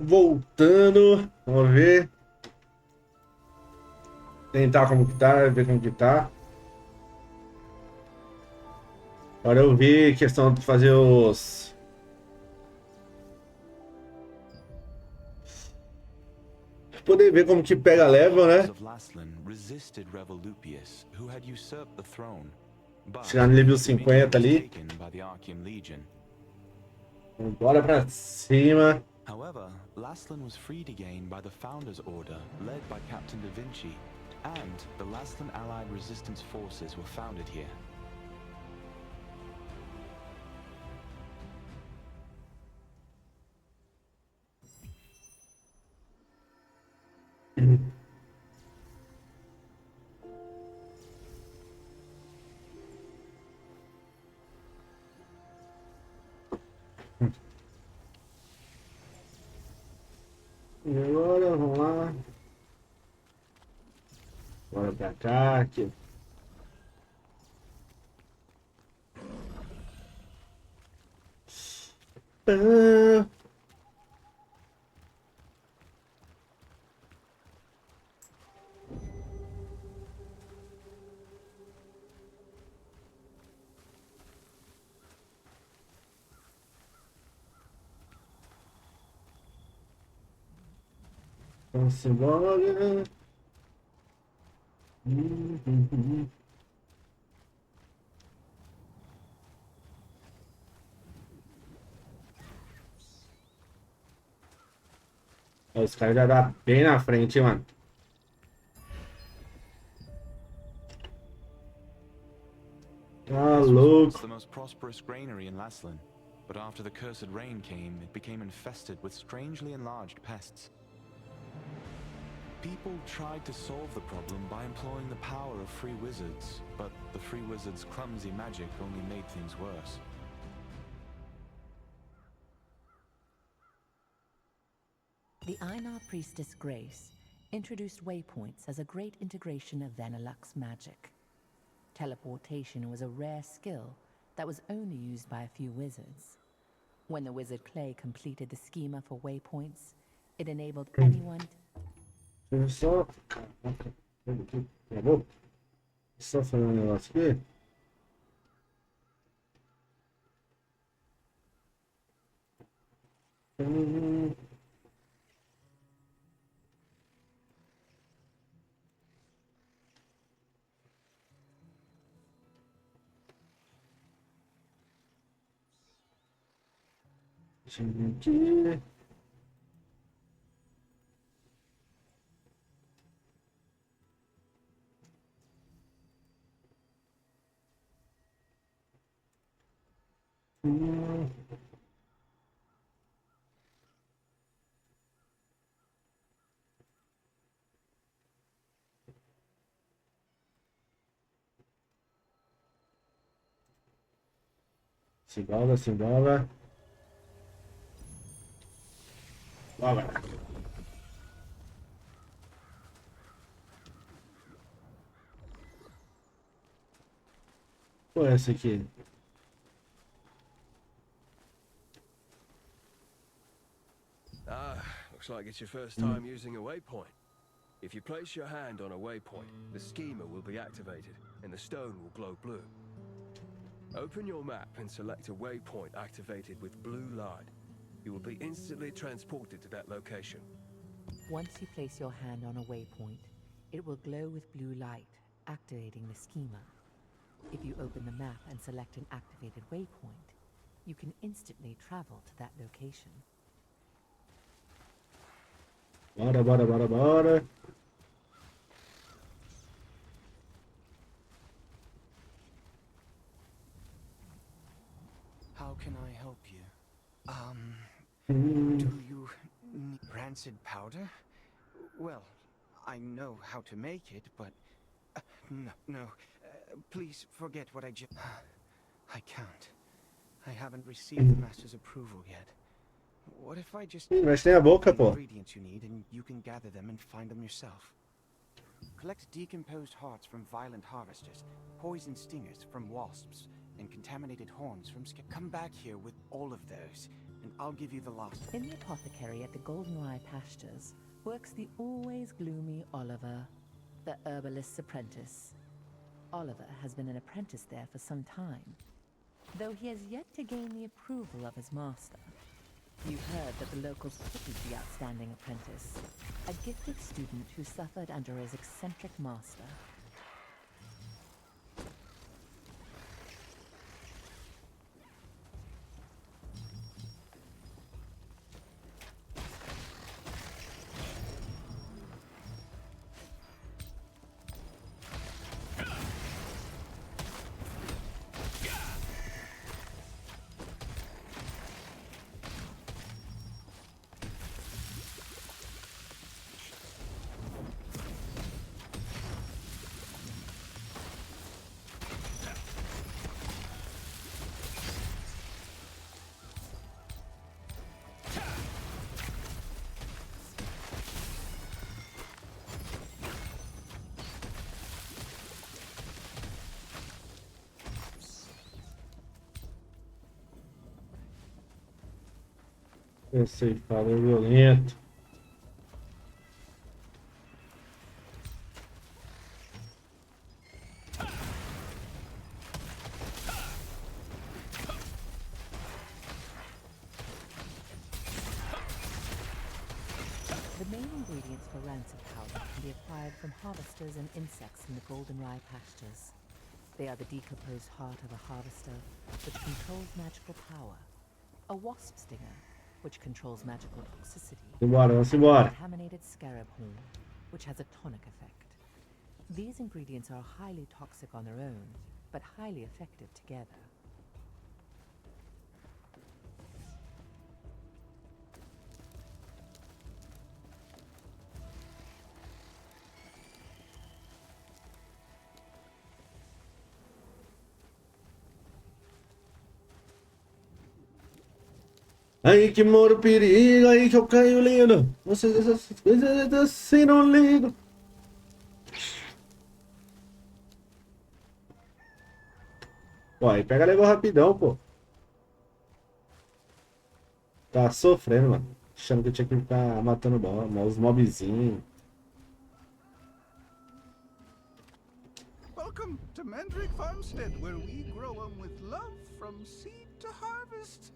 Voltando, vamos ver. Tentar como que tá, ver como que tá. Agora eu vi questão de fazer os. Poder ver como que pega level, né? Chegar no level 50 ali. Bora pra cima. However, Laslan was freed again by the Founders Order, led by Captain Da Vinci, and the Laslan Allied Resistance Forces were founded here. E agora, vamos lá. Bora pra cá, aqui. Pã. Vamos embora. Os caras já dá bem na frente, hein, mano. Tá This was once louco. the most prosperous granary in Laslan, but after the cursed rain came, it became infested with strangely enlarged pests. People tried to solve the problem by employing the power of free wizards, but the free wizards' clumsy magic only made things worse. The Einar priestess Grace introduced waypoints as a great integration of Vanillux's magic. Teleportation was a rare skill that was only used by a few wizards. When the wizard Clay completed the schema for waypoints, it enabled anyone. Deixa eu só. Acabou? Só fazer um negócio aqui. Deixa eu ver aqui. Simbora, simbora. Bora. Qual é essa aqui? Ah, looks like it's your first time using a waypoint. If you place your hand on a waypoint, the schema will be activated, and the stone will glow blue. Open your map and select a waypoint activated with blue light. You will be instantly transported to that location. Once you place your hand on a waypoint, it will glow with blue light, activating the schema. If you open the map and select an activated waypoint, you can instantly travel to that location. Bora, bora, bora, bora. How can I help you? Do you need rancid powder? Well, I know how to make it, but... no. Please forget what I just... I can't. I haven't received the Master's approval yet. What if I just... Mas tem a boca, the pô. ingredients you need and you can gather them and find them yourself. Collect decomposed hearts from violent harvesters, poison stingers from wasps, and contaminated horns from come back here with all of those, and I'll give you the last. In the apothecary at the Goldenrye pastures works the always gloomy Oliver, the herbalist's apprentice. Oliver has been an apprentice there for some time, though he has yet to gain the approval of his master. You've heard that the locals pitied the outstanding apprentice, a gifted student who suffered under his eccentric master. Eu sei, fala violento. The main ingredients for rancid powder can be acquired from harvesters and insects in the Goldenrye pastures. They are the decomposed heart of a harvester, which controls magical power, a wasp stinger, which controls magical toxicity, Simbora, vamos and embora. a contaminated scarab horn, which has a tonic effect. These ingredients are highly toxic on their own, but highly effective together. Aí que mora o perigo, aí que eu caio lindo. Vocês essas coisas assim não ligo. Pô, aí pega legal rapidão, pô. Tá sofrendo, mano. Achando que eu tinha que ficar matando os mobzinhos. Welcome to Mandrake Farmstead, where we grow 'em with love from seed to harvest.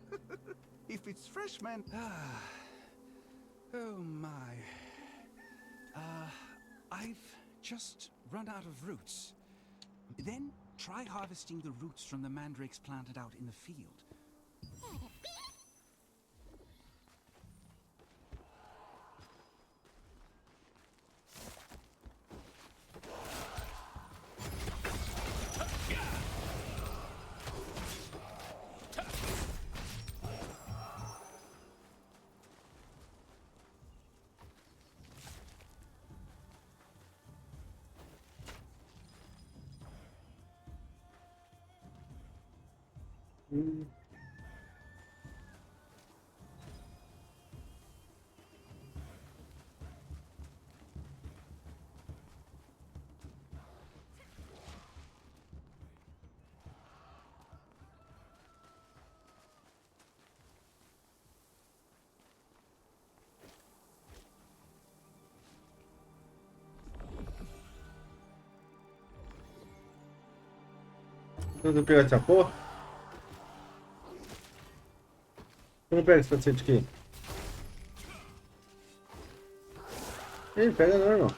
If it's fresh, man. Oh my. I've just run out of roots. Then try harvesting the roots from the mandrakes planted out in the field. Não pegar essa porra? Como pega esse paciente aqui? Ih, pega não, irmão.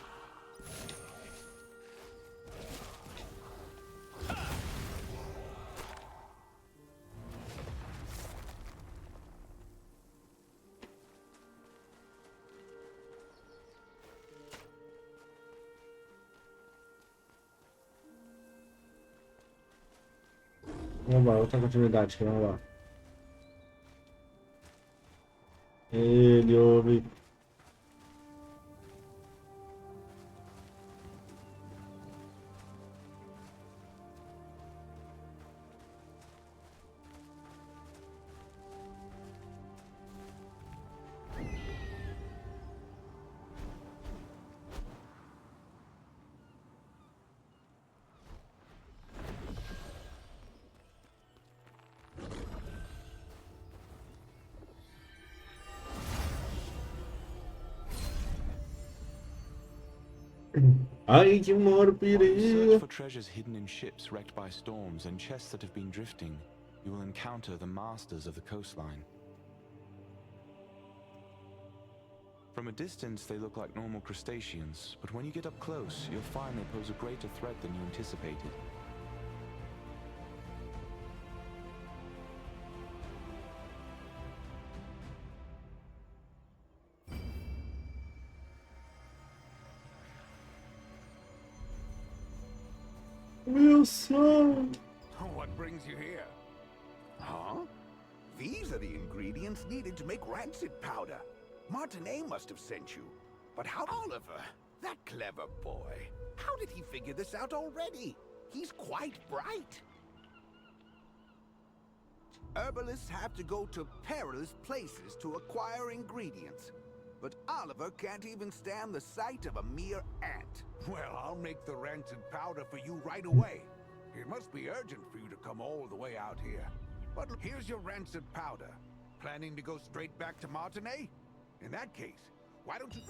Vamos lá, outra continuidade aqui, vamos lá. Ele ouve. Ai que moro While you search perigo. for treasures hidden in ships wrecked by storms and chests that have been drifting, you will encounter the masters of the coastline. From a distance, they look like normal crustaceans, but when you get up close, you'll find they pose a greater threat than you anticipated. Meu sonho. What brings you here? Huh? These are the ingredients needed to make rancid powder. Martinet must have sent you. But how Oliver, that clever boy, how did he figure this out already? He's quite bright. Herbalists have to go to perilous places to acquire ingredients. But Oliver can't even stand the sight of a mere ant. Well, I'll make the rancid powder for you right away. It must be urgent for you to come all the way out here. But here's your rancid powder. Planning to go straight back to Martinet? In that case, why don't you...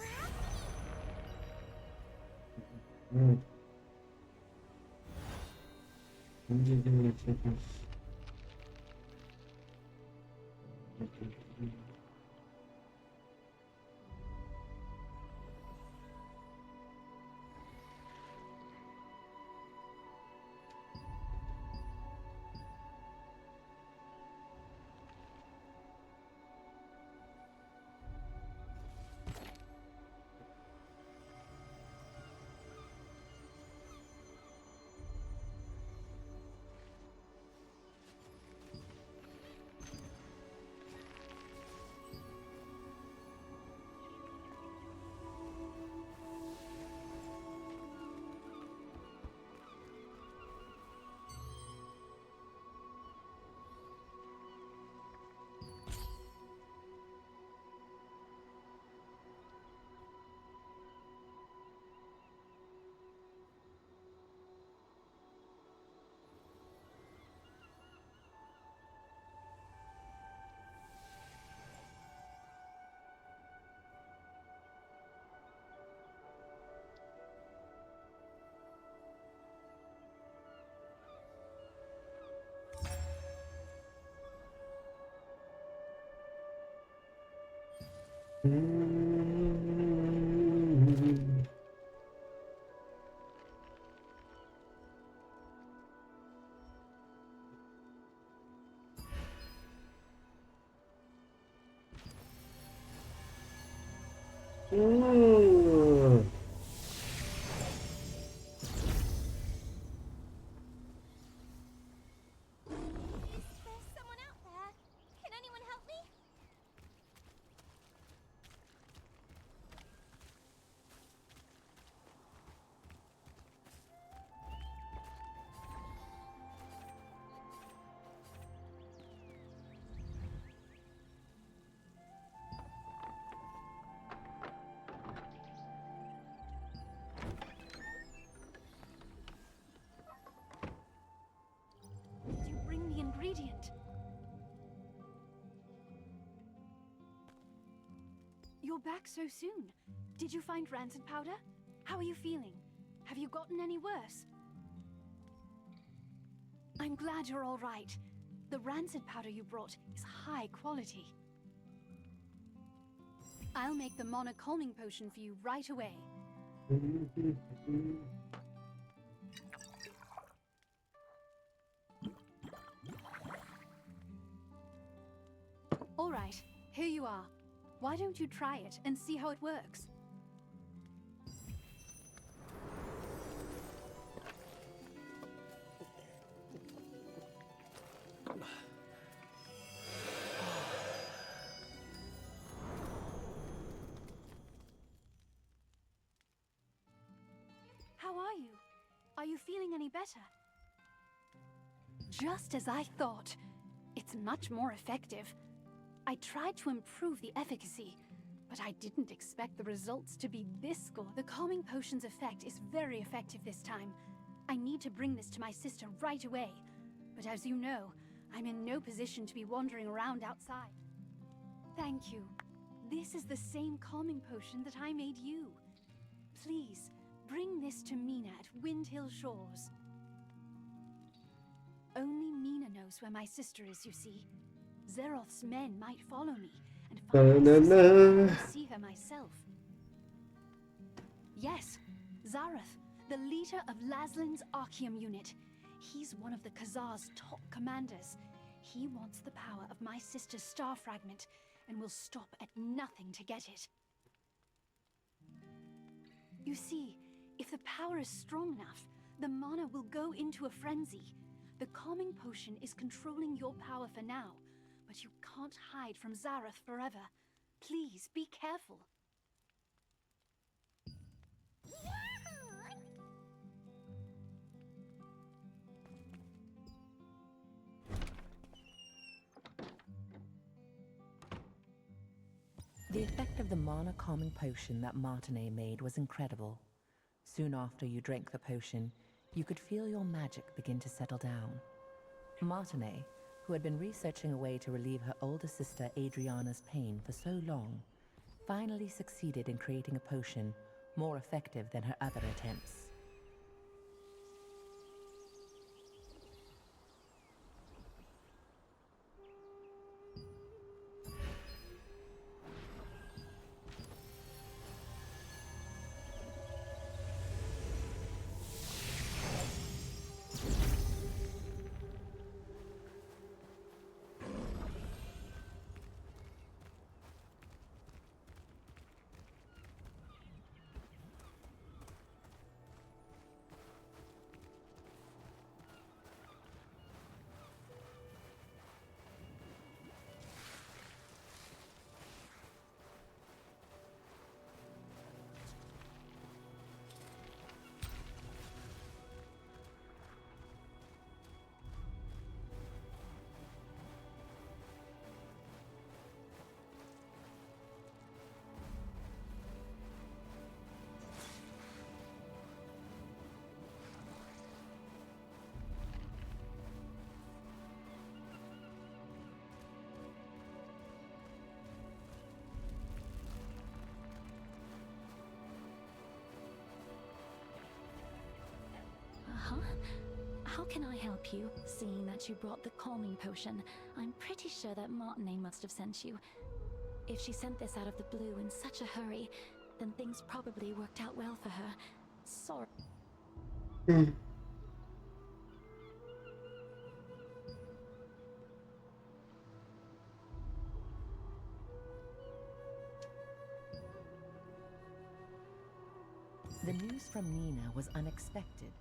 There's someone out there. Can anyone help me? Did you bring the ingredient? You're back so soon. Did you find rancid powder? How are you feeling? Have you gotten any worse? I'm glad you're all right. The rancid powder you brought is high quality. I'll make the Mona calming potion for you right away. All right, here you are. Why don't you try it and see how it works? How are you? Are you feeling any better? Just as I thought. It's much more effective. I tried to improve the efficacy, but I didn't expect the results to be this good. The calming potion's effect is very effective this time. I need to bring this to my sister right away. But as you know, I'm in no position to be wandering around outside. Thank you. This is the same calming potion that I made you. Please, Bring this to Mina at Windhill Shores. Only Mina knows where my sister is, you see. Zeroth's men might follow me and find my sister and see her myself. Yes, Zareth, the leader of Laslin's Archeum unit. He's one of the Khazar's top commanders. He wants the power of my sister's star fragment and will stop at nothing to get it. You see, if the power is strong enough, the mana will go into a frenzy. The calming potion is controlling your power for now, but you can't hide from Zareth forever. Please be careful. The effect of the mana calming potion that Martinet made was incredible. Soon after you drank the potion, you could feel your magic begin to settle down. Martinet, who had been researching a way to relieve her older sister Adriana's pain for so long, finally succeeded in creating a potion more effective than her other attempts. How can I help you, seeing that you brought the calming potion? I'm pretty sure that Martinet must have sent you. If she sent this out of the blue in such a hurry, then things probably worked out well for her. Sorry. The news from Nina was unexpected.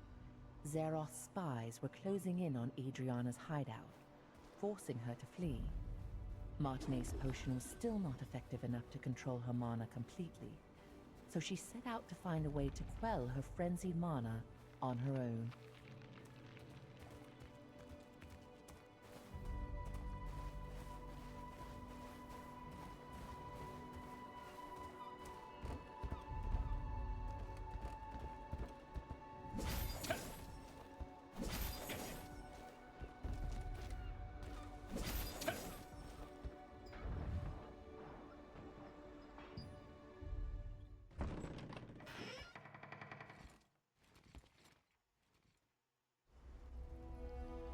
Zeroth's spies were closing in on Adriana's hideout, forcing her to flee. Martinet's potion was still not effective enough to control her mana completely, so she set out to find a way to quell her frenzied mana on her own.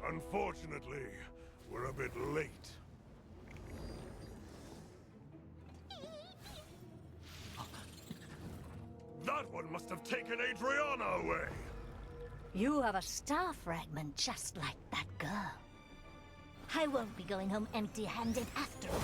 Unfortunately, we're a bit late. That one must have taken Adriana away! You have a star fragment just like that girl. I won't be going home empty-handed after all.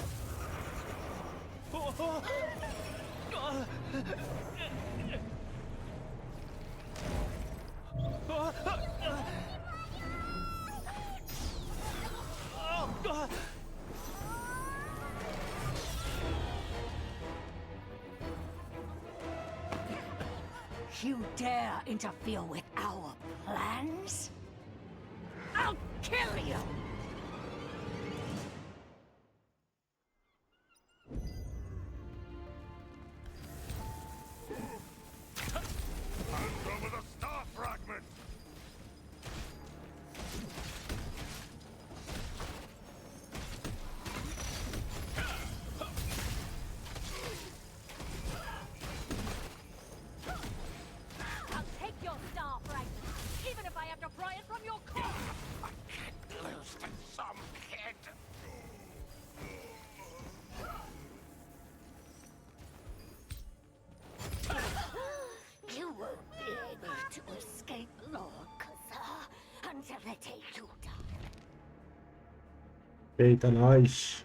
You dare interfere with our plans? I'll kill you! Hand over the star fragment! Eita, nós.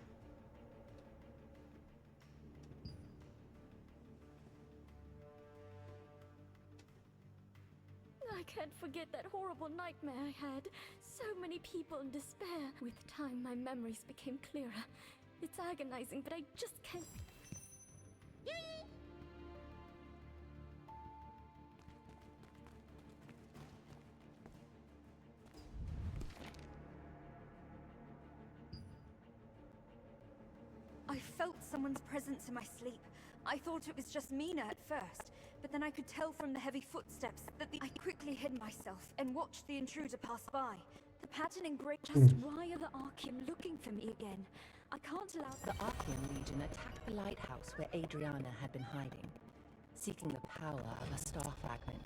I can't forget that horrible nightmare I had. So many people in despair. With time, my memories became clearer. It's agonizing, but I just can't... I felt someone's presence in my sleep. I thought it was just Mina at first, but then I could tell from the heavy footsteps that I quickly hid myself and watched the intruder pass by. The pattern engraved. Just why are the Archeum looking for me again? I can't allow The Archeum Legion attacked the lighthouse where Adriana had been hiding, seeking the power of a star fragment.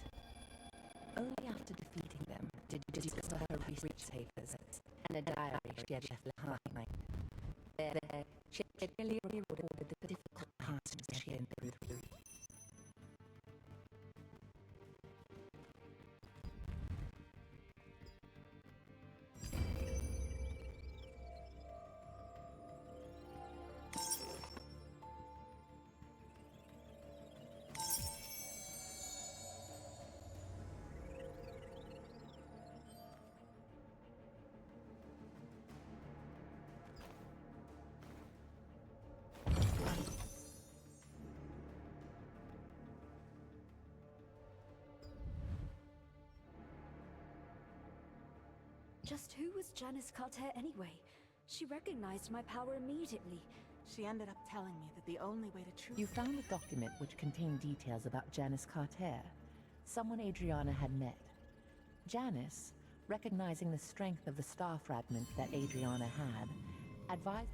Only after defeating them did you discover her research papers and a diary she had left behind. There, she had clearly recorded the difficult times she had been through. Just who was Janice Carter anyway? She recognized my power immediately. She ended up telling me that the only way to truly... You found a document which contained details about Janice Carter, someone Adriana had met. Janice, recognizing the strength of the star fragment that Adriana had, advised...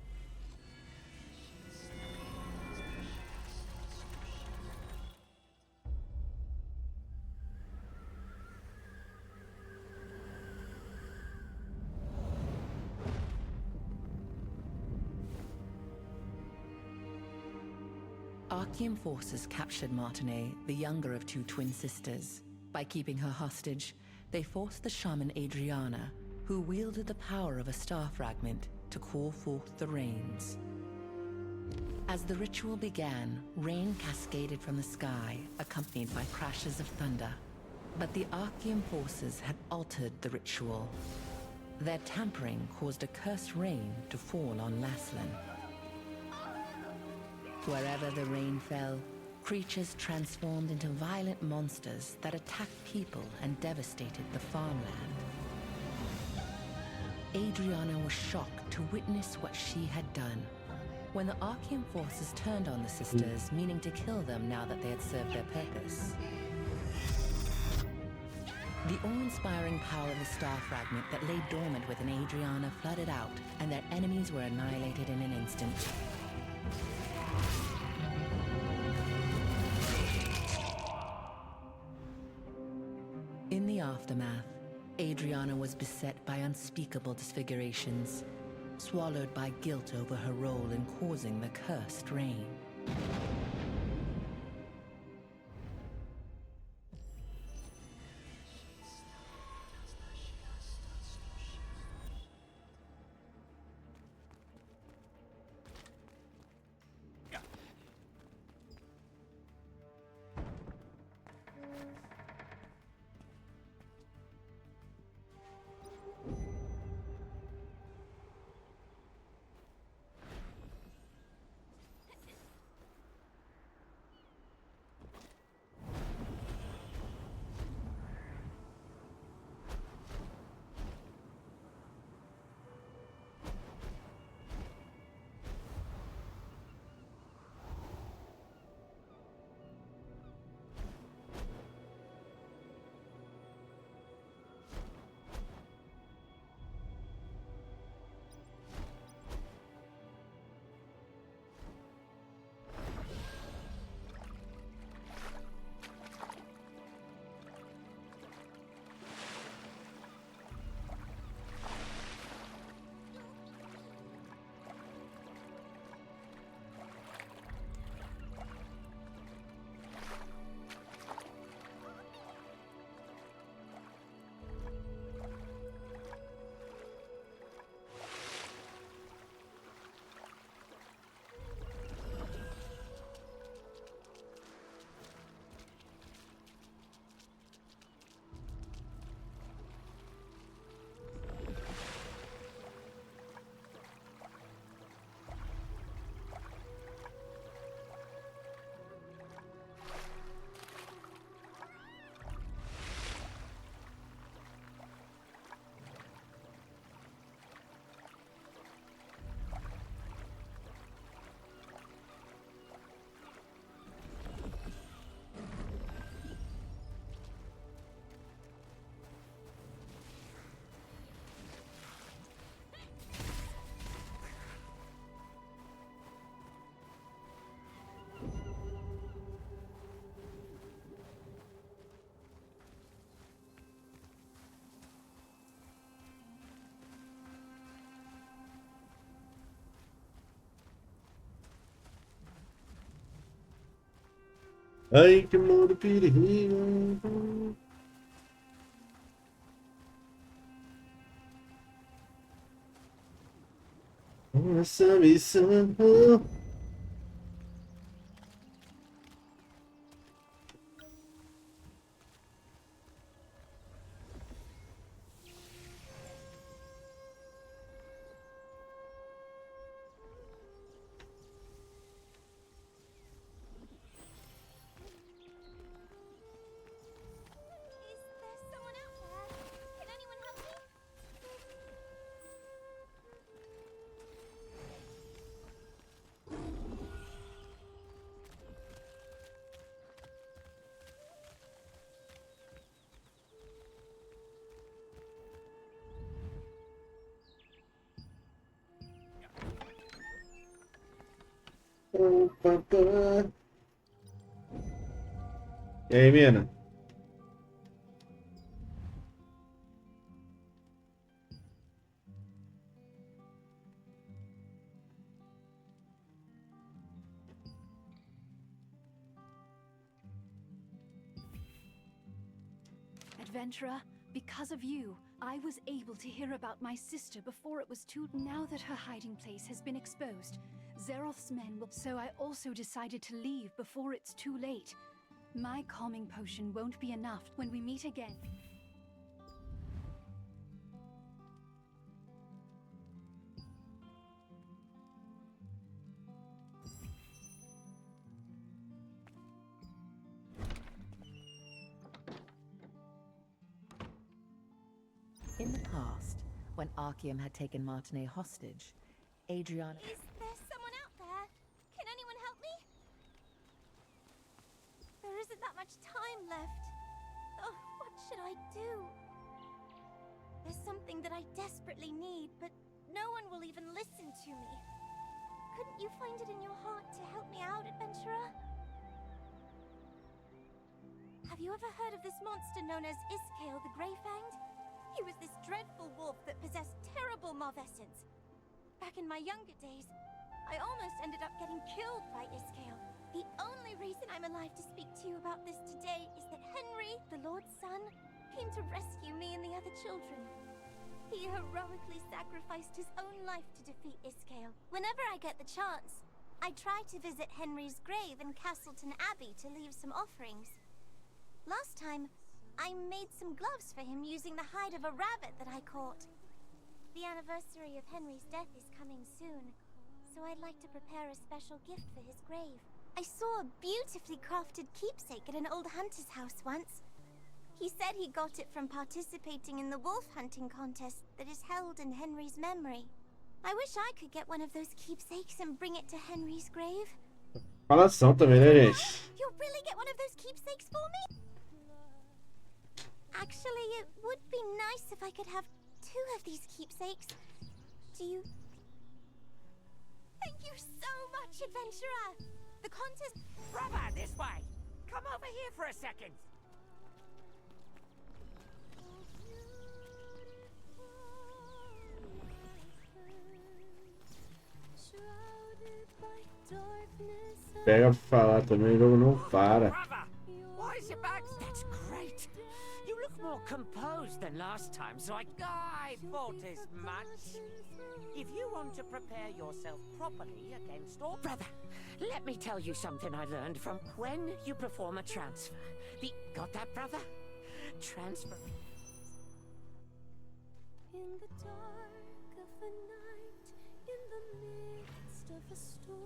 Archeum forces captured Martinet, the younger of two twin sisters. By keeping her hostage, they forced the shaman Adriana, who wielded the power of a star fragment, to call forth the rains. As the ritual began, rain cascaded from the sky, accompanied by crashes of thunder. But the Archeum forces had altered the ritual. Their tampering caused a cursed rain to fall on Laslan. Wherever the rain fell, creatures transformed into violent monsters that attacked people and devastated the farmland. Adriana was shocked to witness what she had done. When the Archeum forces turned on the sisters, meaning to kill them now that they had served their purpose. The awe-inspiring power of the star fragment that lay dormant within Adriana flooded out, and their enemies were annihilated in an instant. In the aftermath, Adriana was beset by unspeakable disfigurations, swallowed by guilt over her role in causing the cursed rain. Ai, que amor, perigo. Essa missão. E aí, mina? Adventurer, because of you, I was able to hear about my sister before it was too... Now that her hiding place has been exposed, Zeroth's men will... So I also decided to leave before it's too late. My calming potion won't be enough when we meet again. In the past, when Archeum had taken Martinet hostage, Adriana... Is there someone out there? Can anyone help me? There isn't that much time left. Oh, what should I do? There's something that I desperately need, but no one will even listen to me. Couldn't you find it in your heart to help me out, adventurer? Have you ever heard of this monster known as Iskale the Greyfanged? He was this dreadful wolf that possessed terrible malvescence. Back in my younger days, I almost ended up getting killed by Iskale. The only reason I'm alive to speak to you about this today is that Henry, the Lord's son, came to rescue me and the other children. He heroically sacrificed his own life to defeat Iskale. Whenever I get the chance, I try to visit Henry's grave in Castleton Abbey to leave some offerings. Last time, I made some gloves for him using the hide of a rabbit that I caught. The anniversary of Henry's death is coming soon, so I'd like to prepare a special gift for his grave. I saw a beautifully crafted keepsake at an old hunter's house once. He said he got it from participating in the wolf hunting contest that is held in Henry's memory. I wish I could get one of those keepsakes and bring it to Henry's grave. Falação também, né, gente? You'll really get one of those keepsakes for me? Actually, it would be nice if I could have 2 of these keepsakes. Do you... Thank you so much, adventurer! The contest... Brother, this way! Come over here for a second! Pega pra falar também, o jogo não para. Brother, why is your back... That's great! You look more composed than last time, so I thought as much. If you want to prepare yourself properly against all... Brother, let me tell you something I learned from when you perform a transfer. Got that, brother? Transfer... In the dark of the night, in the midst of a storm,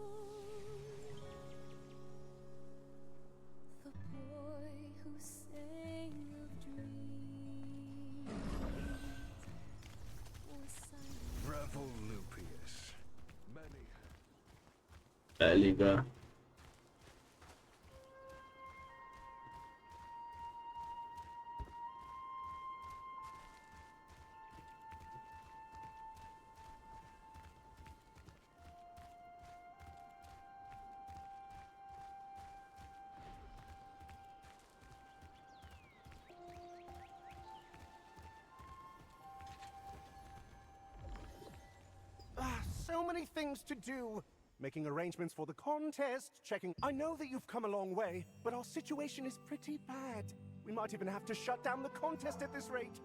the boy who sang of dreams was silent. Revolupius. Many. É ligar. So many things to do. making arrangements for the contest, checking... I know that you've come a long way, but our situation is pretty bad. We might even have to shut down the contest at this rate.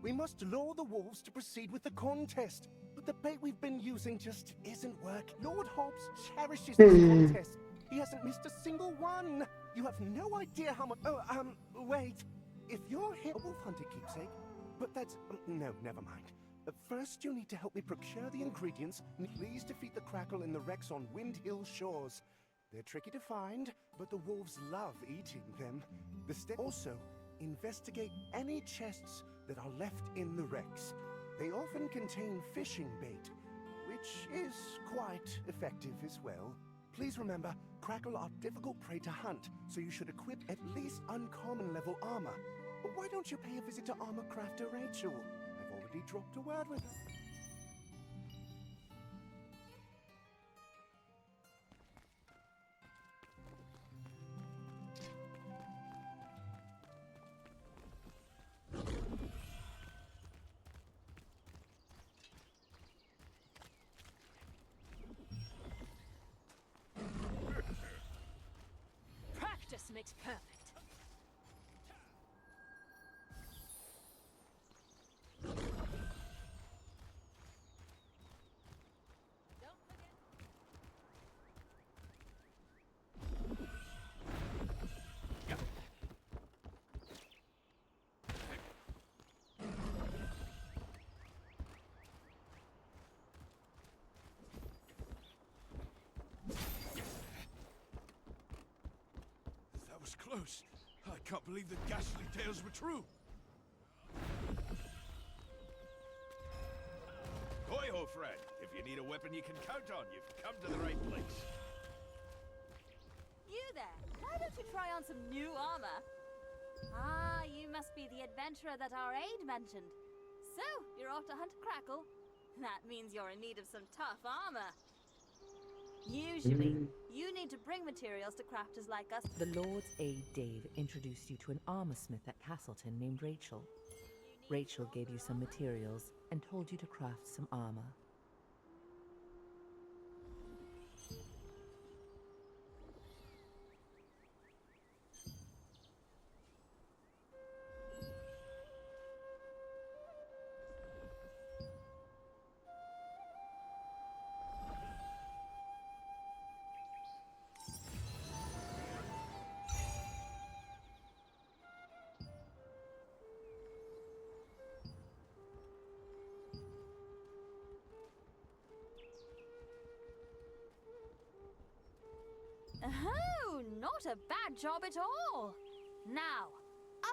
We must lure the wolves to proceed with the contest, but the bait we've been using just isn't working. Lord Hobbs cherishes this contest. He hasn't missed a single one. You have no idea how much... Oh, wait. If you're here... A wolf hunter keepsake? But that's... no, never mind. First, you'll need to help me procure the ingredients. Please defeat the Crackle in the wrecks on Wind Hill shores. They're tricky to find, but the wolves love eating them. Also, investigate any chests that are left in the wrecks. They often contain fishing bait, which is quite effective as well. Please remember, Crackle are difficult prey to hunt, so you should equip at least uncommon level armor. Why don't you pay a visit to armor crafter Rachel? I've already dropped a word with her. Practice makes perfect. That was close. I can't believe the ghastly tales were true. Hoi-ho, friend. If you need a weapon you can count on, you've come to the right place. You there! Why don't you try on some new armor? Ah, you must be the adventurer that our aide mentioned. So, you're off to hunt Crackle? That means you're in need of some tough armor. Usually, you need to bring materials to crafters like us. The Lord's aide Dave introduced you to an armorsmith at Castleton named Rachel. Rachel gave you some materials and told you to craft some armor. Oh, not a bad job at all. Now,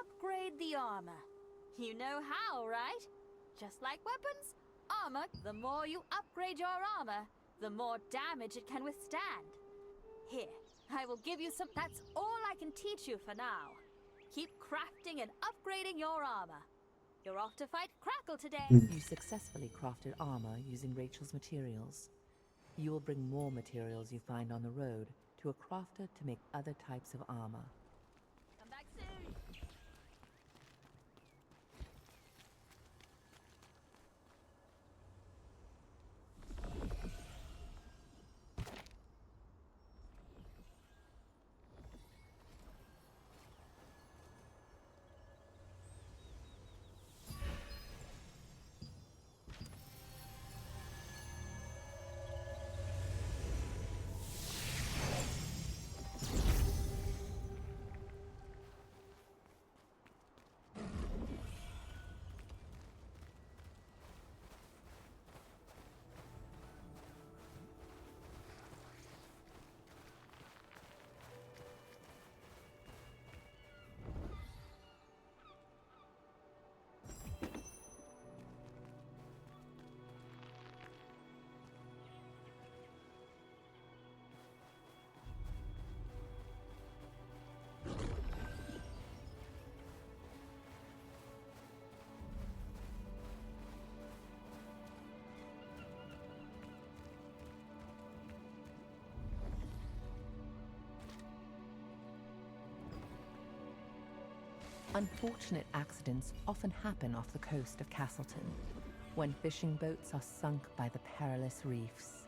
upgrade the armor. You know how, right? Just like weapons, armor, the more you upgrade your armor, the more damage it can withstand. Here, I will give you some... That's all I can teach you for now. Keep crafting and upgrading your armor. You're off to fight Crackle today. You successfully crafted armor using Rachel's materials. You will bring more materials you find on the road to a crafter to make other types of armor. Come back soon. Unfortunate accidents often happen off the coast of Castleton, when fishing boats are sunk by the perilous reefs.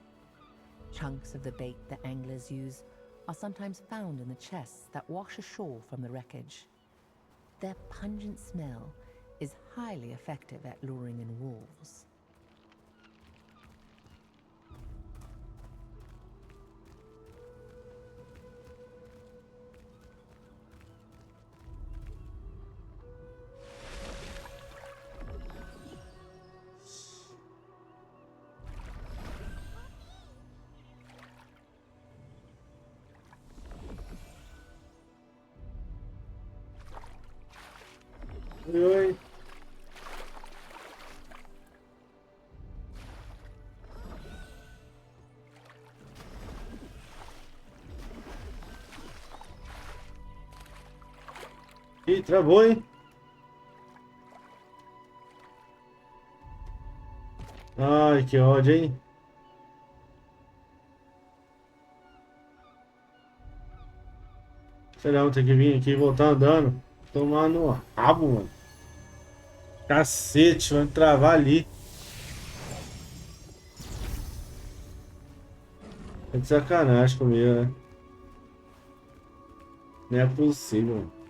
Chunks of the bait the anglers use are sometimes found in the chests that wash ashore from the wreckage. Their pungent smell is highly effective at luring in wolves. Oi. Ih, travou, hein? Ai, que ódio, hein? Sei lá, vou ter que vir aqui e voltar andando. Tomar no rabo, mano. Cacete, vai travar ali. É de sacanagem comigo, né? Não é possível, mano.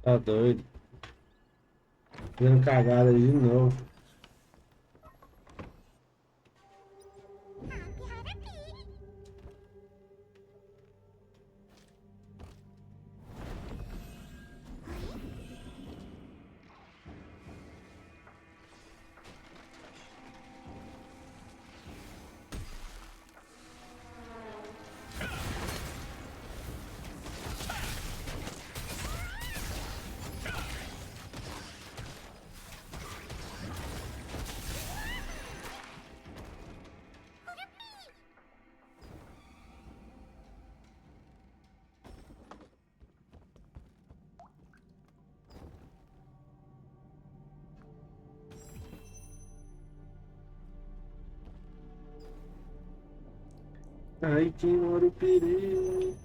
Tá doido. Fazendo cagada aí de novo. Ai, que mora o perigo.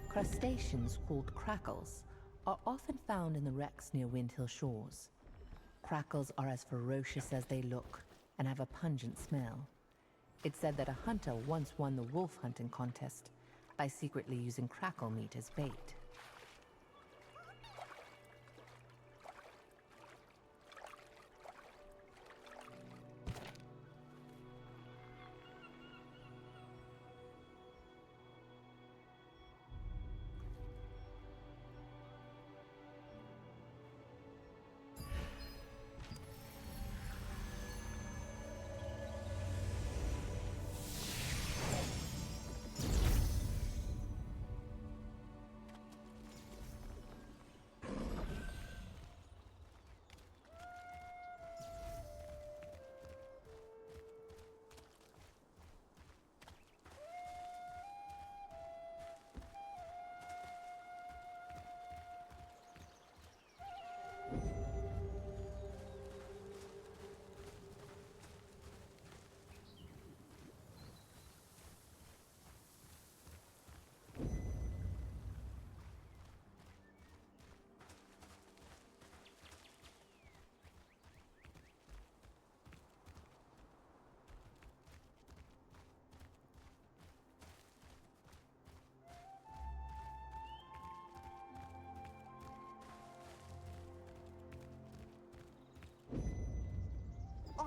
Crustaceans called crackles are often found in the wrecks near Windhill shores. Crackles are as ferocious as they look and have a pungent smell. It's said that a hunter once won the wolf hunting contest by secretly using crackle meat as bait.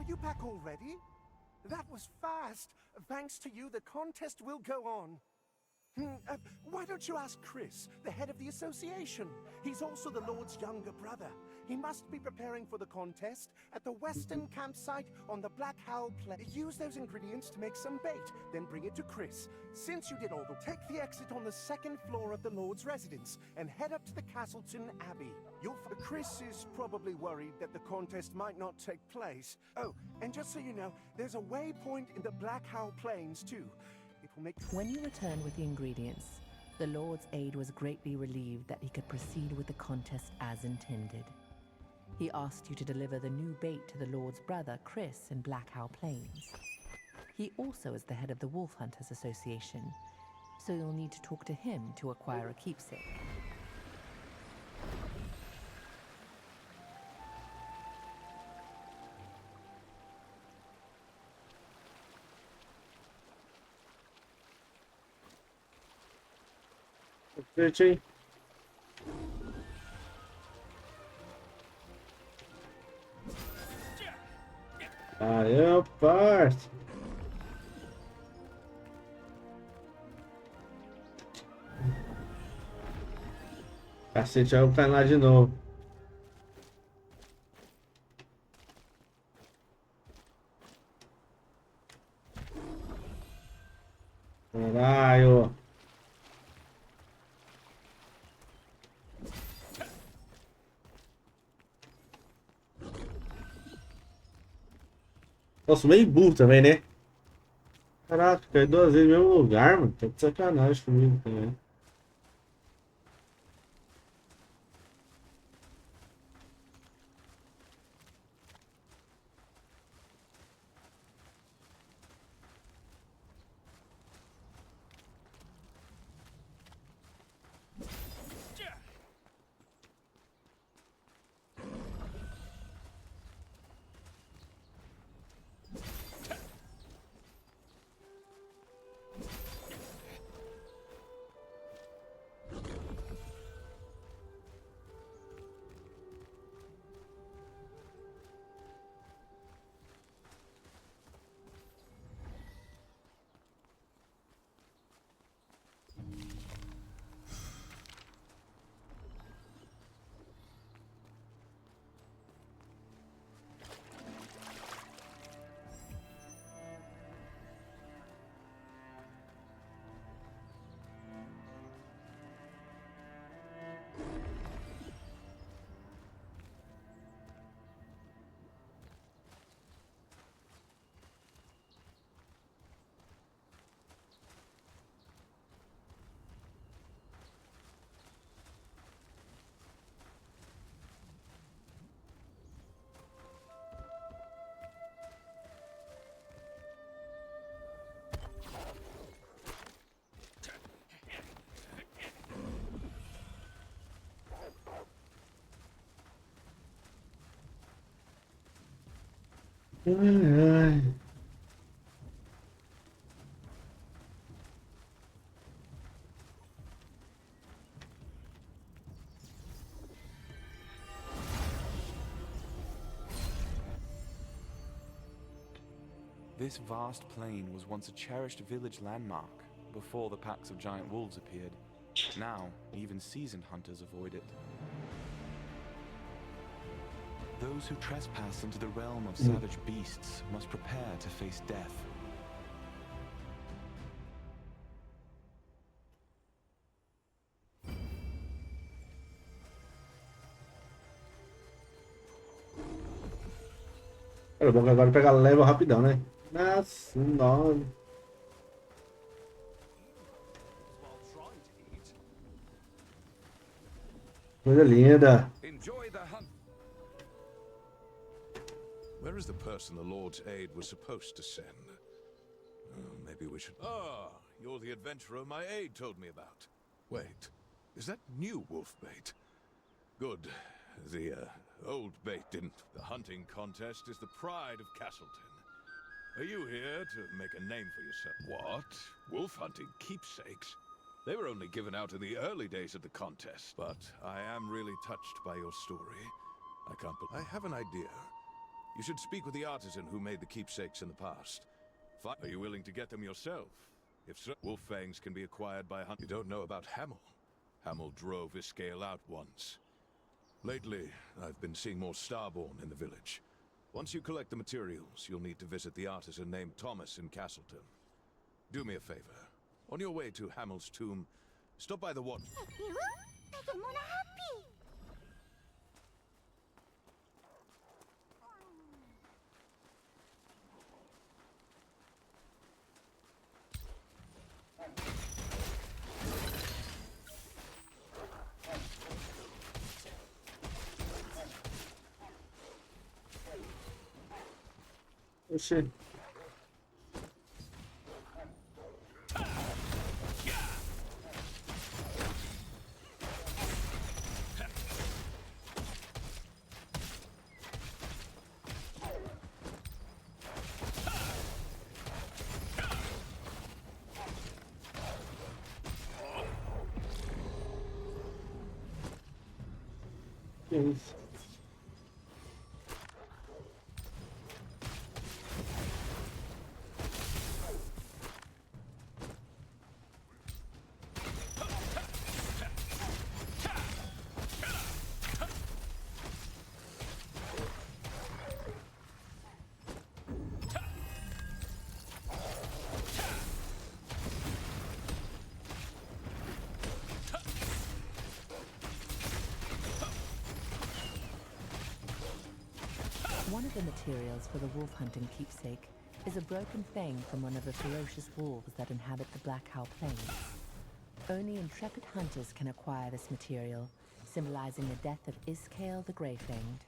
you back already? That was fast. Thanks to you, the contest will go on. Why don't you ask Chris, the head of the association? He's also the Lord's younger brother. He must be preparing for the contest at the western campsite on the Black Howl Plain. Use those ingredients to make some bait, then bring it to Chris. Since you did all the... Take the exit on the second floor of the Lord's residence and head up to the Castleton Abbey. Chris is probably worried that the contest might not take place. Oh, and just so you know, there's a waypoint in the Black Howl Plains too. When you returned with the ingredients, the Lord's aide was greatly relieved that he could proceed with the contest as intended. He asked you to deliver the new bait to the Lord's brother, Chris, in Black Howl Plains. He also is the head of the Wolf Hunters Association, so you'll need to talk to him to acquire a keepsake. Cacete, Valeu, parça. Cacete, olha o cara lá de novo. Caralho. Nossa, meio burro também, né? Caraca, caiu 2 vezes no mesmo lugar, mano. Tá de sacanagem comigo também. Ai, ai. This vast plain was once a cherished village landmark before the packs of giant wolves appeared. Now, even seasoned hunters avoid it. Those who trespass into the realm of savage beasts must prepare to face death. Era bom que agora pegar level rapidão, né? Nossa, enorme. Coisa linda. Enjoy the hunt. Where is the person the Lord's aide was supposed to send? Maybe we should... Ah, you're the adventurer my aide told me about. Wait, is that new wolf bait? Good. The old bait didn't. The hunting contest is the pride of Castleton. Are you here to make a name for yourself? What? Wolf hunting keepsakes? They were only given out in the early days of the contest. But I am really touched by your story. I have an idea. You should speak with the artisan who made the keepsakes in the past. Are you willing to get them yourself? If so, wolf fangs can be acquired by hunt. You don't know about Hamel? Hamel drove his scale out once. Lately, I've been seeing more Starborn in the village. Once you collect the materials, you'll need to visit the artisan named Thomas in Castleton. Do me a favor. On your way to Hamel's tomb, stop by the water. Oxê. Que isso? One of the materials for the wolf hunting keepsake is a broken fang from one of the ferocious wolves that inhabit the Black Howl Plains. Only intrepid hunters can acquire this material, symbolizing the death of Iskale the Grey-Fanged.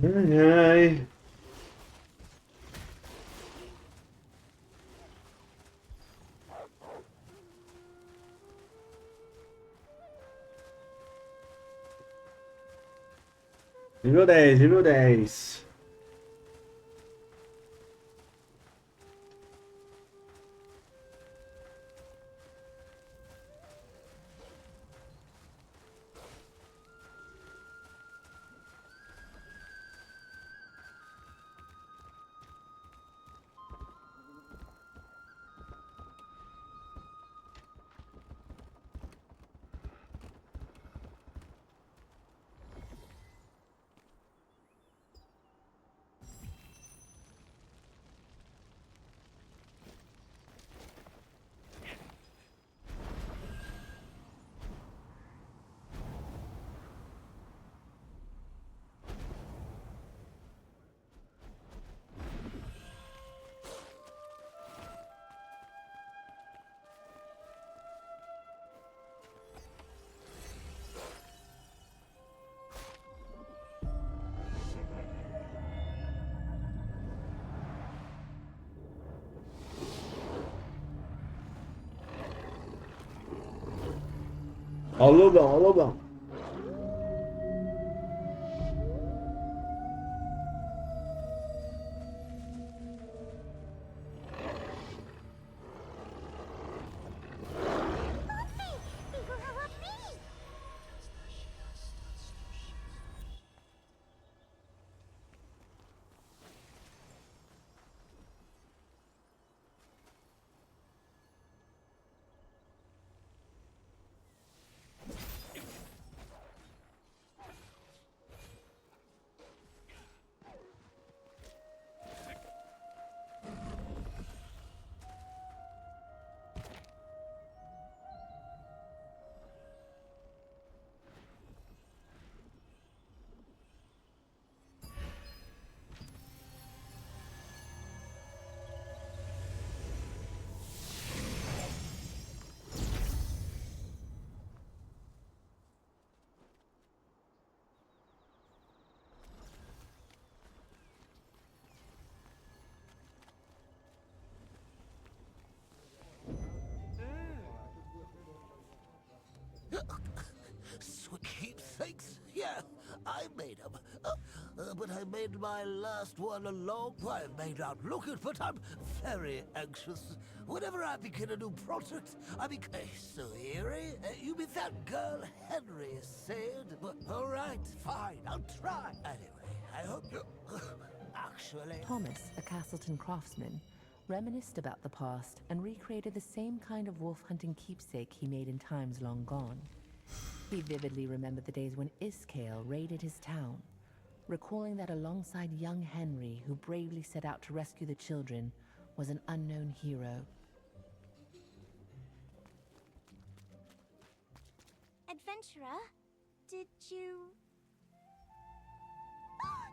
Ai, ai. Nível 10, nível 10. Ó o lobão, ó o lobão. but I made my last one a long while. May not look it, but I'm very anxious. Whenever I begin a new project, I become so eerie. You mean that girl Henry said? But all right, fine, I'll try. Anyway, I hope you actually. Thomas, a Castleton craftsman, reminisced about the past and recreated the same kind of wolf-hunting keepsake he made in times long gone. He vividly remembered the days when Iskale raided his town, recalling that alongside young Henry, who bravely set out to rescue the children, was an unknown hero. Adventurer, did you...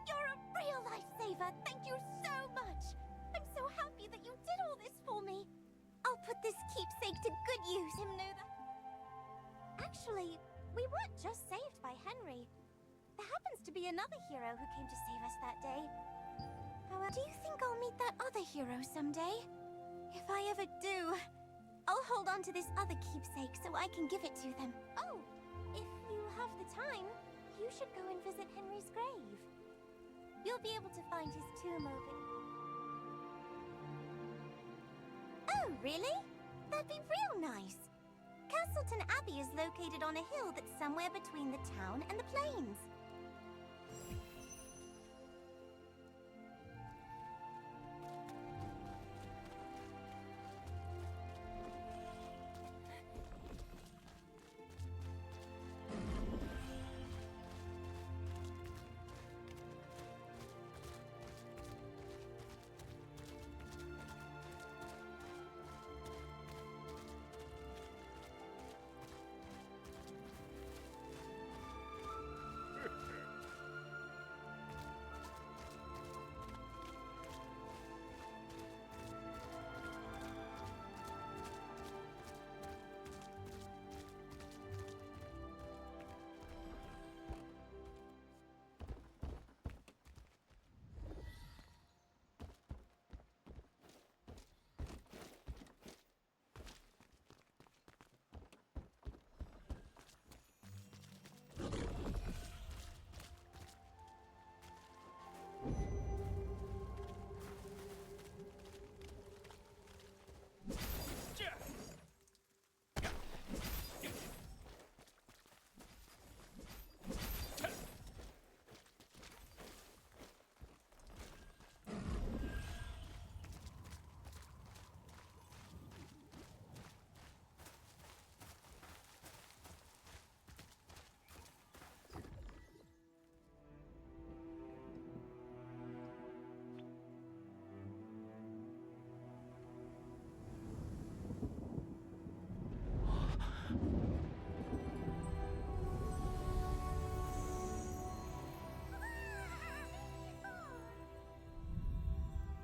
You're a real lifesaver! Thank you so much! I'm so happy that you did all this for me! I'll put this keepsake to good use. Him know that... Actually, we weren't just saved by Henry. There happens to be another hero who came to save us that day. However, do you think I'll meet that other hero someday? If I ever do, I'll hold on to this other keepsake so I can give it to them. Oh, if you have the time, you should go and visit Henry's grave. You'll be able to find his tomb over... Oh, really? That'd be real nice. Castleton Abbey is located on a hill that's somewhere between the town and the plains.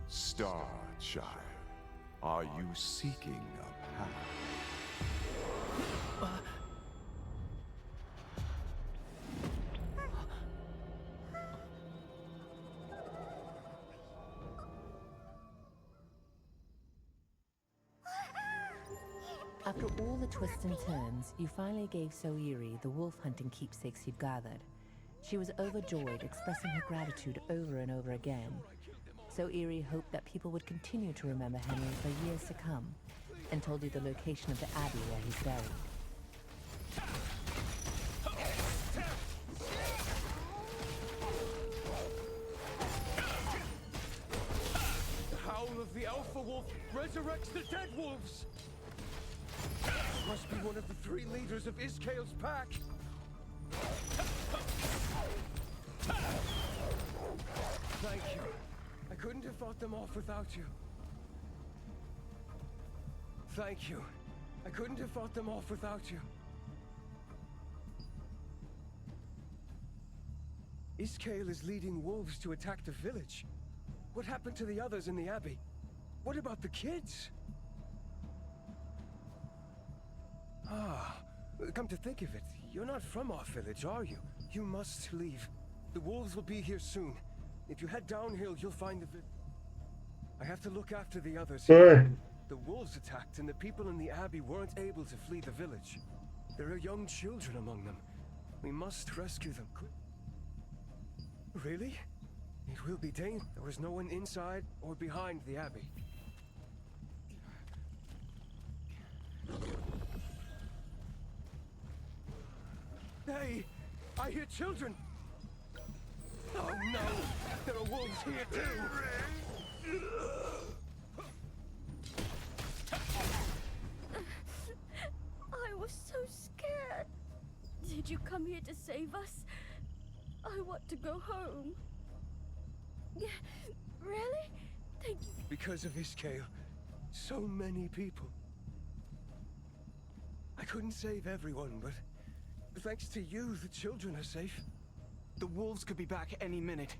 Star Child, are you seeking a path? After all the twists and turns, you finally gave Soiri the wolf-hunting keepsakes you'd gathered. She was overjoyed, expressing her gratitude over and over again. Soiri hoped that people would continue to remember Henry for years to come, and told you the location of the abbey where he's buried. The howl of the alpha wolf resurrects the dead wolves! Must be one of the three leaders of Iskale's pack! Thank you. I couldn't have fought them off without you. Thank you. I couldn't have fought them off without you. Iskale is leading wolves to attack the village. What happened to the others in the abbey? What about the kids? Ah, come to think of it, you're not from our village, are you? You must leave. The wolves will be here soon. If you head downhill, you'll find the I have to look after the others. Sure. The wolves attacked and the people in the abbey weren't able to flee the village. There are young children among them. We must rescue them quick. Really? It will be dangerous. There was no one inside or behind the abbey. Hey, I hear children. Oh no, there are wolves here too. I was so scared. Did you come here to save us? I want to go home. Really? Thank you. Because of Iskale, so many people. I couldn't save everyone, but thanks to you, the children are safe. The wolves could be back any minute.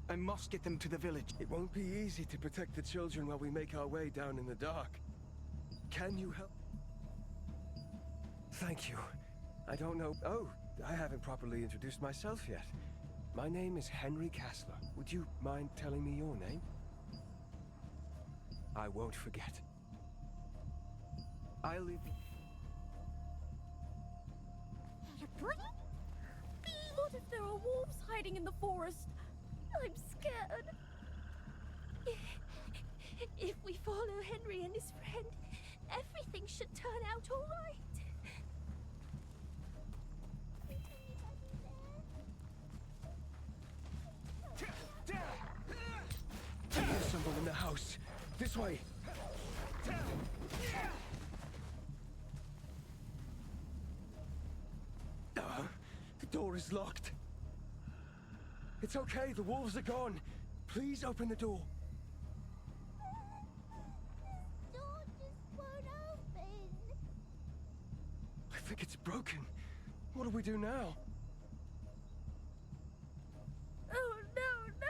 I must get them to the village. It won't be easy to protect the children while we make our way down in the dark. Can you help? Thank you. I don't know. Oh, I haven't properly introduced myself yet. My name is Henry Kessler. Would you mind telling me your name? I won't forget. I'll leave you. What if there are wolves hiding in the forest? I'm scared. If we follow Henry and his friend, everything should turn out all right. There's someone in the house. This way. The door is locked. It's okay, the wolves are gone. Please open the door. The door just won't open. I think it's broken. What do we do now? Oh no, no!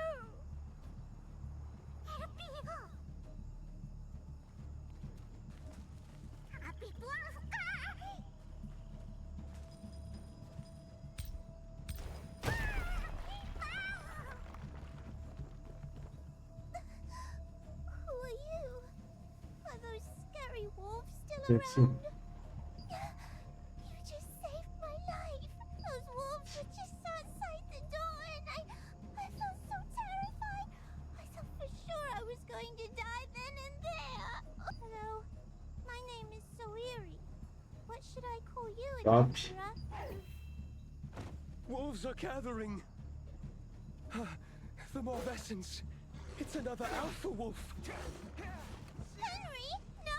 Who are you? Are those scary wolves still around? You just saved my life. Those wolves were just outside the door and I felt so terrified. I thought for sure I was going to die then and there. Hello, my name is Soiri. What should I call you, adventurer? Wolves are gathering. The Morvessens. It's another alpha wolf. Henry, no!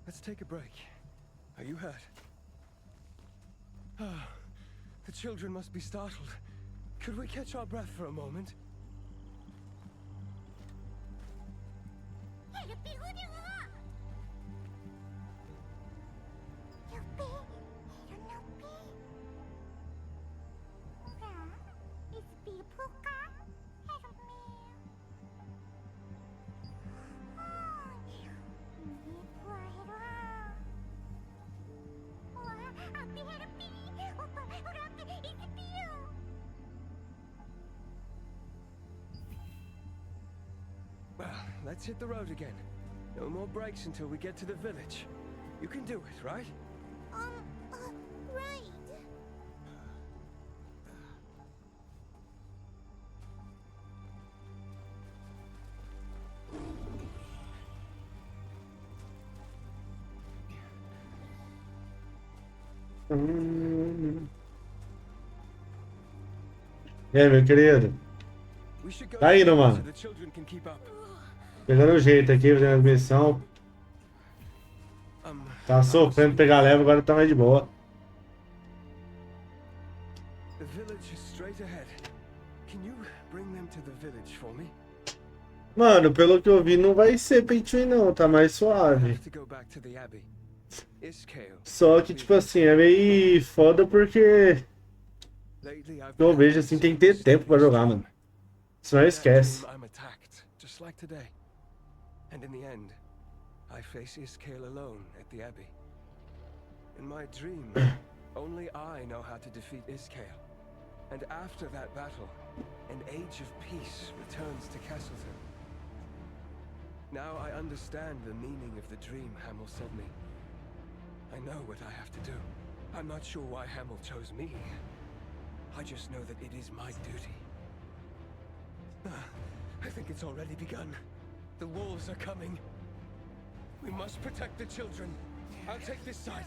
Let's take a break. Are you hurt? The children must be startled. Could we catch our breath for a moment? Well, let's hit the road again. No more breaks until we get to the village. You can do it, right? Right. E aí, meu querido? Tá indo, mano. Pegando o jeito aqui, fazendo a missão. Tá sofrendo pegar leve, agora tá mais de boa. The village is straight ahead. Can you bring them to the village for me? Mano, pelo que eu vi, não vai ser pay to win, não. Tá mais suave. To go back to the Abbey. Iskale. Só que, tipo assim, é meio foda porque eu vejo assim, tem que ter tempo pra jogar, mano. Senão esquece. I'm attacked, just like today. And in the end, I face Iskale alone at the Abbey. In my dream, only I know how to defeat Iskale. And after that battle, an age of peace returns to Castleton. Now I understand the meaning of the dream Hamill sent me. I know what I have to do. I'm not sure why Hamill chose me. I just know that it is my duty. I think it's already begun. The wolves are coming. We must protect the children. I'll take this side.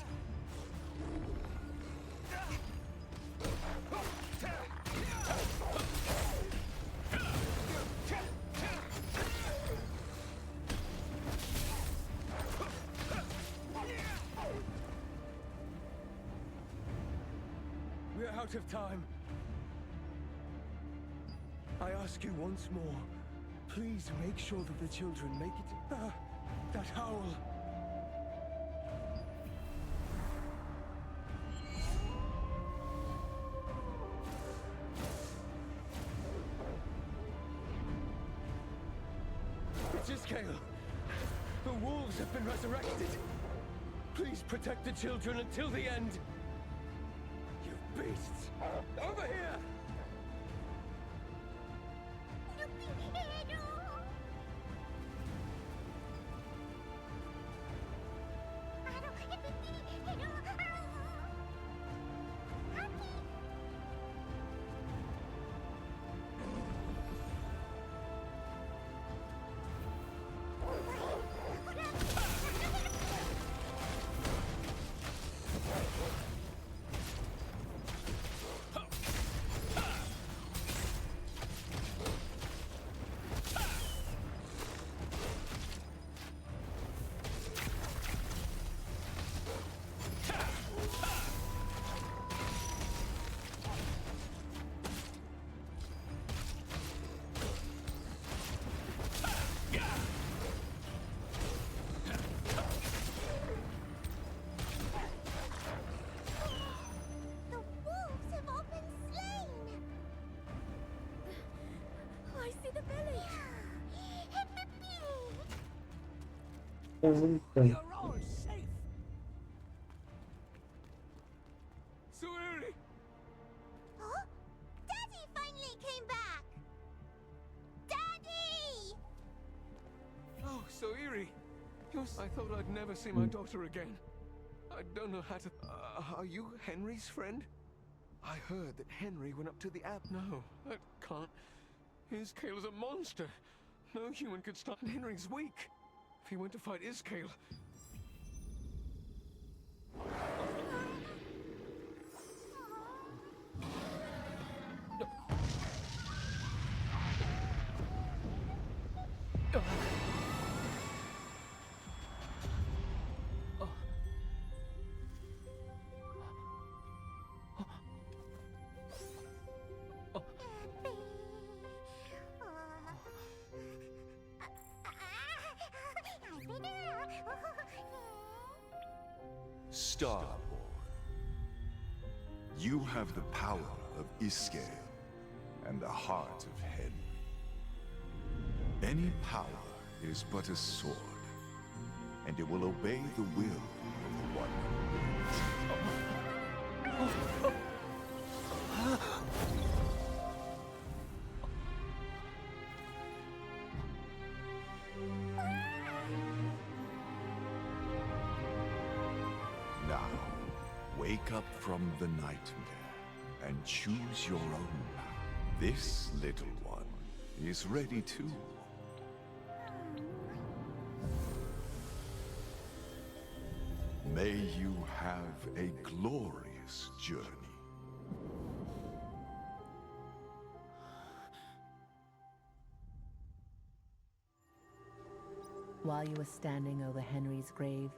We're out of time. I ask you once more, please make sure that the children make it. That howl. It's Iskale. The wolves have been resurrected. Please protect the children until the end. You beasts! Over here! Então. Huh? Daddy finally came back! Daddy! Oh, Soiri! I thought I'd never see my daughter again. I don't know how to... are you Henry's friend? I heard that Henry went up to the app. No, that can't... Iskale is a monster. No human could stop. Henry's weak. If he went to fight Iskale... Starborn, you have the power of Iskale and the heart of Henry. Any power is but a sword, and it will obey the will of the one who wields it. Now, wake up from the nightmare and choose your own path. This little one is ready too. May you have a glorious journey. While you were standing over Henry's grave,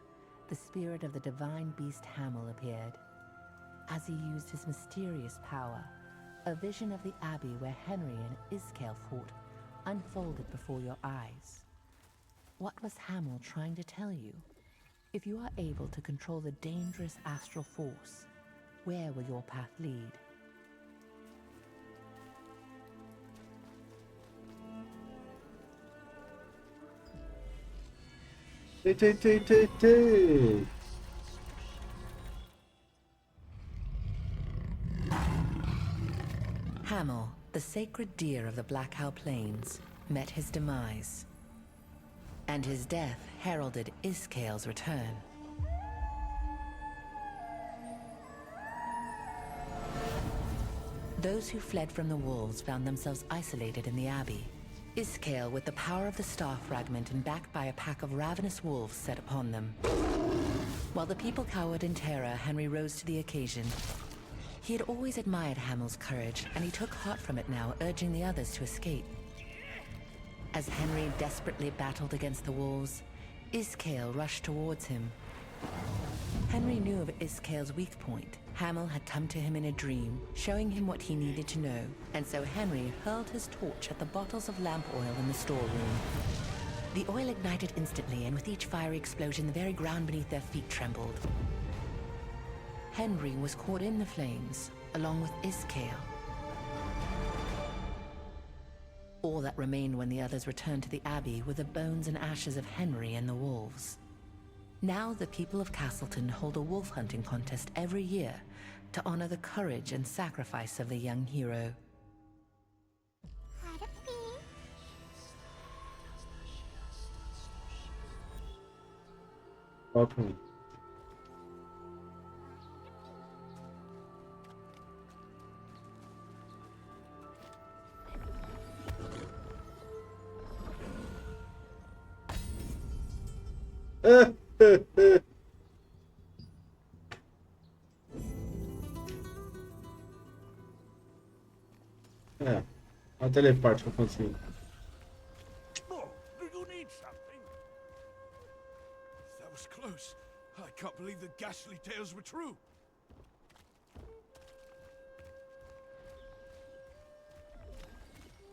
the spirit of the divine beast Hamill appeared. As he used his mysterious power, a vision of the abbey where Henry and Iskale fought unfolded before your eyes. What was Hamel trying to tell you? If you are able to control the dangerous astral force, where will your path lead? Hamel, the sacred deer of the Blackhow Plains, met his demise. And his death heralded Iskale's return. Those who fled from the wolves found themselves isolated in the Abbey. Iskale, with the power of the Star Fragment and backed by a pack of ravenous wolves, set upon them. While the people cowered in terror, Henry rose to the occasion. He had always admired Hamel's courage, and he took heart from it now, urging the others to escape. As Henry desperately battled against the wolves, Iskale rushed towards him. Henry knew of Iskale's weak point. Hamel had come to him in a dream, showing him what he needed to know, and so Henry hurled his torch at the bottles of lamp oil in the storeroom. The oil ignited instantly, and with each fiery explosion, the very ground beneath their feet trembled. Henry was caught in the flames, along with Iskale. All that remained when the others returned to the Abbey were the bones and ashes of Henry and the wolves. Now the people of Castleton hold a wolf hunting contest every year to honor the courage and sacrifice of the young hero. Welcome. É, a teleporte que eu consegui. Oh, do you need something? That was close. I can't believe the ghastly tales were true.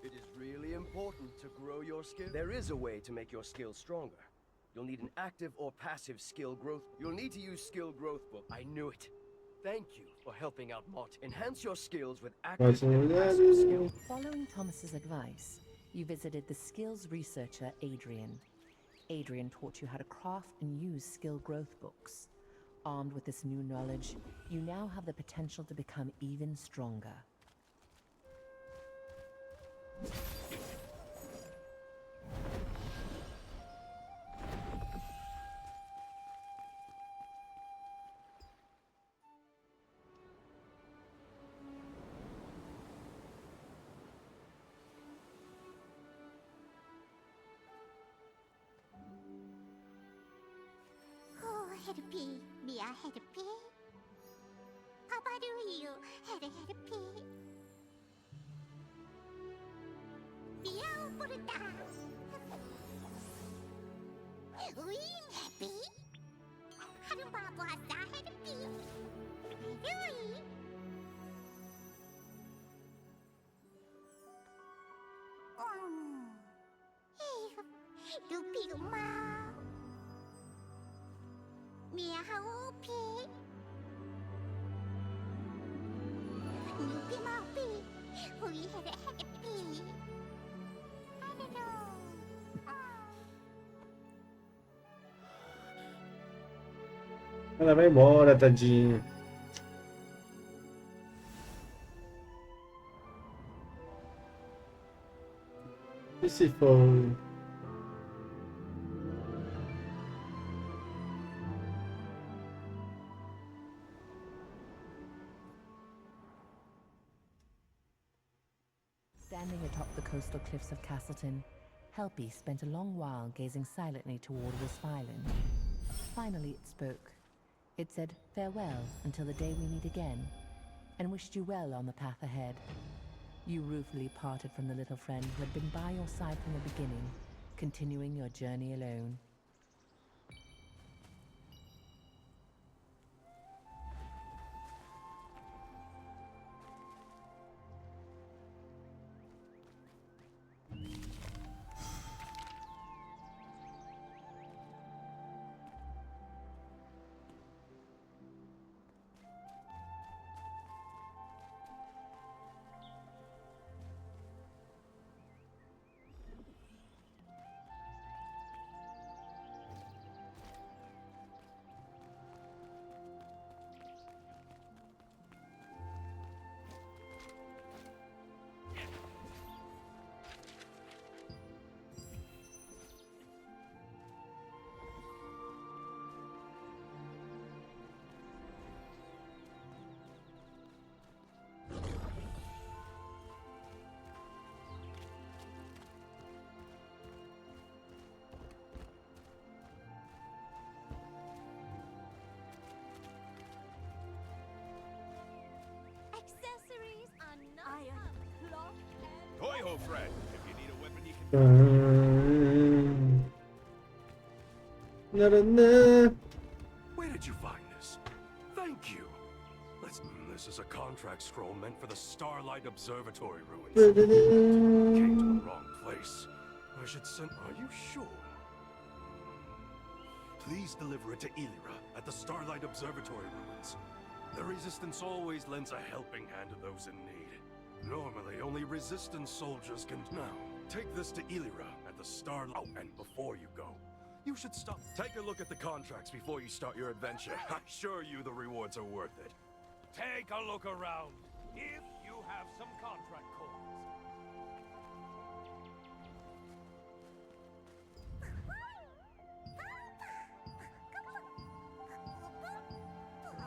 It is really important to grow your skill. There is a way to make your skills stronger. You'll need an active or passive skill growth. You'll need to use skill growth book. I knew it. Thank you for helping out Mott. Enhance your skills with active and passive skills. Following Thomas's advice, you visited the skills researcher Adrian. Adrian taught you how to craft and use skill growth books. Armed with this new knowledge, you now have the potential to become even stronger. Helpy, Mia helpy. Papa do you helpy? Mia porta. We happy. Haru papa sa helpy. Really? Hey, do pick ma. Mia happy. Nupi mapi. We had a happy. I don't know. Ela vai embora, tadinha. E se for? Standing atop the coastal cliffs of Castleton, Helpy spent a long while gazing silently toward Wisp Island. Finally it spoke. It said farewell until the day we meet again, and wished you well on the path ahead. You ruefully parted from the little friend who had been by your side from the beginning, continuing your journey alone. Hello, friend. If you need a weapon, you can. Where did you find this? Thank you. This is a contract scroll meant for the Starlight Observatory ruins. Came to the wrong place. I should send. Are you sure? Please deliver it to Elira at the Starlight Observatory ruins. The Resistance always lends a helping hand to those in need. Normally, only Resistance soldiers can. Now, take this to Elira at the Starlight. Oh, and before you go, you should stop. Take a look at the contracts before you start your adventure. I assure you the rewards are worth it. Take a look around. If you have some contract coins.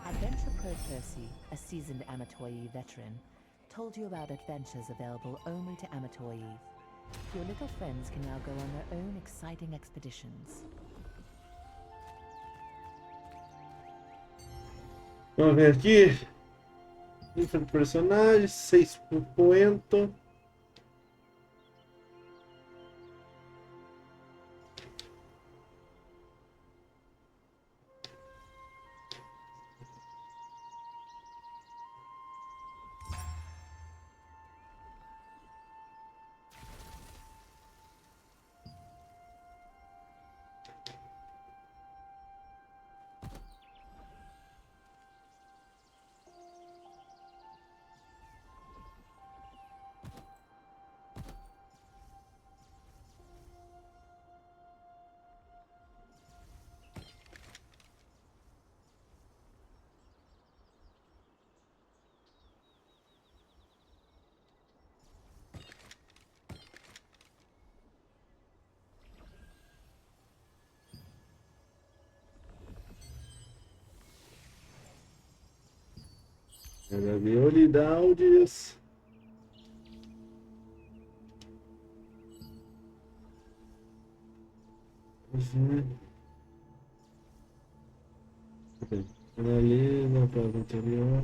Adventure Pro Percy, a seasoned Amatoye veteran, told you about adventures available only to Amatoyes. Your little friends can now go on their own exciting expeditions. Vamos ver aqui. Info de personagens, 6%. Habilidades. Analisa para o anterior.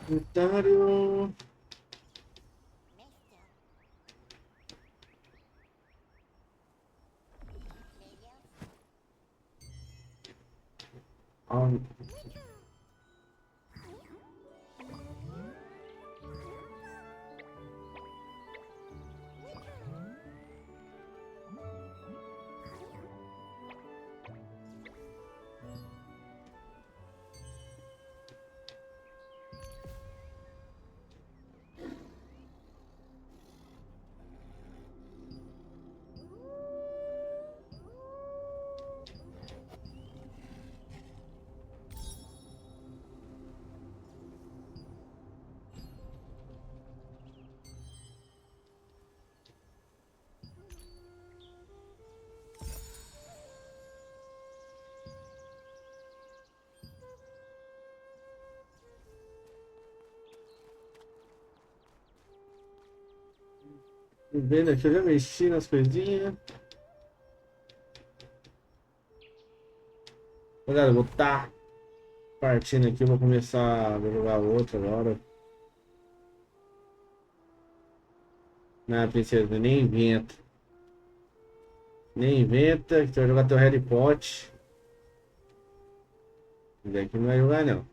Inventário. Vendo aqui, eu já mexi nas coisinhas. Galera, eu vou tá partindo aqui, eu vou começar a jogar outro agora. Não, princesa, nem inventa. Nem inventa, que você vai jogar teu Harry Potter. Daqui não vai jogar não.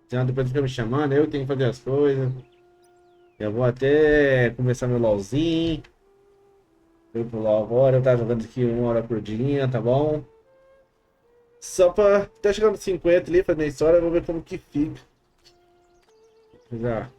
Senão depois fica me chamando, eu tenho que fazer as coisas. Eu vou até começar meu LOLzinho. Eu pro LOL agora, eu tava jogando aqui 1 hora por dia, tá bom? Só pra... Tá chegando 50 ali, fazendo a história, eu vou ver como que fica. Já.